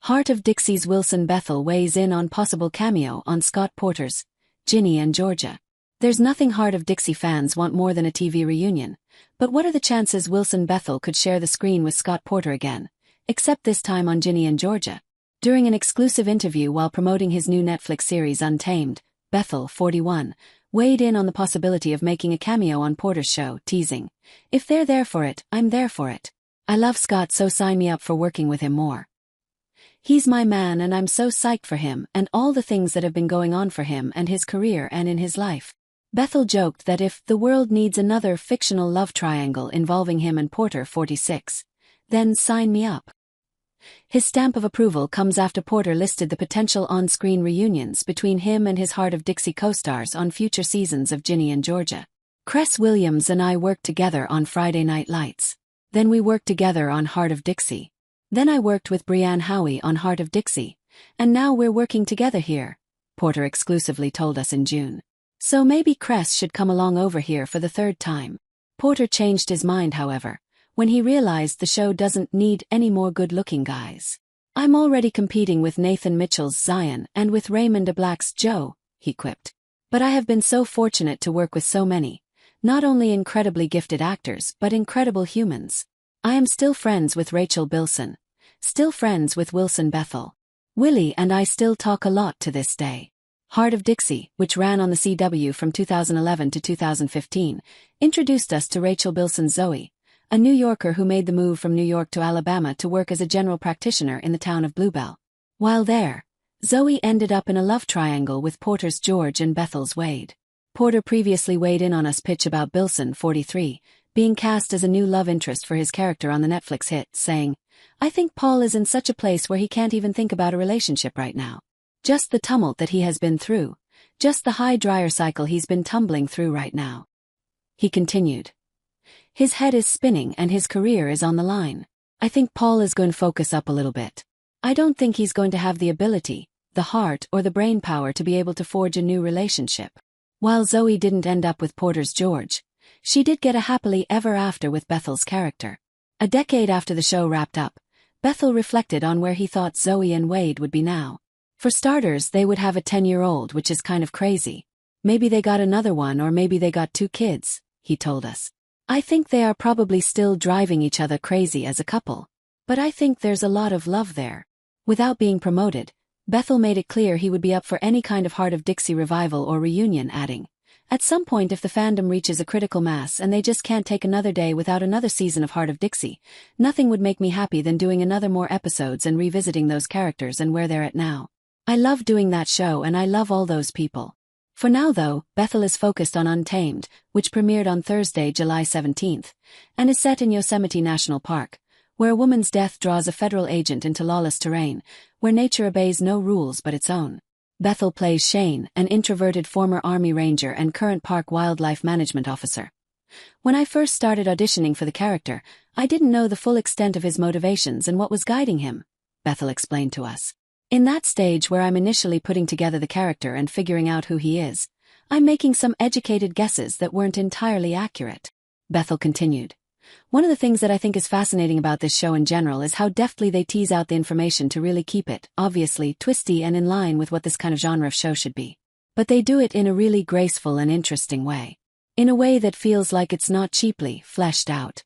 Hart of Dixie's Wilson Bethel weighs in on possible cameo on Scott Porter's Ginny and Georgia. There's nothing Hart of Dixie fans want more than a TV reunion, but what are the chances Wilson Bethel could share the screen with Scott Porter again, except this time on Ginny and Georgia? During an exclusive interview while promoting his new Netflix series Untamed, Bethel, 41, weighed in on the possibility of making a cameo on Porter's show, teasing, "If they're there for it, I'm there for it. I love Scott, so sign me up for working with him more. He's my man and I'm so psyched for him and all the things that have been going on for him and his career and in his life." Bethel joked that if the world needs another fictional love triangle involving him and Porter, 46, then sign me up. His stamp of approval comes after Porter listed the potential on-screen reunions between him and his Hart of Dixie co-stars on future seasons of Ginny and Georgia. "Cress Williams and I worked together on Friday Night Lights. Then we worked together on Hart of Dixie. Then I worked with Brianne Howie on Hart of Dixie. And now we're working together here," Porter exclusively told us in June. "So maybe Cress should come along over here for the third time." Porter changed his mind, however, when he realized the show doesn't need any more good-looking guys. "I'm already competing with Nathan Mitchell's Zion and with Raymond DeBlack's Joe," he quipped. "But I have been so fortunate to work with so many, not only incredibly gifted actors but incredible humans. I am still friends with Rachel Bilson, still friends with Wilson Bethel. Willie and I still talk a lot to this day." Hart of Dixie, which ran on the CW from 2011 to 2015, introduced us to Rachel Bilson's Zoe, a New Yorker who made the move from New York to Alabama to work as a general practitioner in the town of Bluebell. While there, Zoe ended up in a love triangle with Porter's George and Bethel's Wade. Porter previously weighed in on us pitch about Bilson, 43, being cast as a new love interest for his character on the Netflix hit, saying, "I think Paul is in such a place where he can't even think about a relationship right now. Just the tumult that he has been through, just the high dryer cycle he's been tumbling through right now." He continued, "His head is spinning and his career is on the line. I think Paul is going to focus up a little bit. I don't think he's going to have the ability, the heart or the brain power to be able to forge a new relationship." While Zoe didn't end up with Porter's George, she did get a happily ever after with Bethel's character. A decade after the show wrapped up, Bethel reflected on where he thought Zoe and Wade would be now. "For starters, they would have a 10-year-old, which is kind of crazy. Maybe they got another one or maybe they got 2 kids, he told us. "I think they are probably still driving each other crazy as a couple. But I think there's a lot of love there." Without being promoted, Bethel made it clear he would be up for any kind of Hart of Dixie revival or reunion, adding, "At some point, if the fandom reaches a critical mass and they just can't take another day without another season of Hart of Dixie, nothing would make me happy than doing another more episodes and revisiting those characters and where they're at now. I love doing that show and I love all those people." For now though, Bethel is focused on Untamed, which premiered on Thursday, July 17th, and is set in Yosemite National Park, where a woman's death draws a federal agent into lawless terrain, where nature obeys no rules but its own. Bethel plays Shane, an introverted former Army Ranger and current park wildlife management officer. "When I first started auditioning for the character, I didn't know the full extent of his motivations and what was guiding him," Bethel explained to us. "In that stage where I'm initially putting together the character and figuring out who he is, I'm making some educated guesses that weren't entirely accurate." Bethel continued, "One of the things that I think is fascinating about this show in general is how deftly they tease out the information to really keep it, obviously, twisty and in line with what this kind of genre of show should be. But they do it in a really graceful and interesting way. In a way that feels like it's not cheaply fleshed out.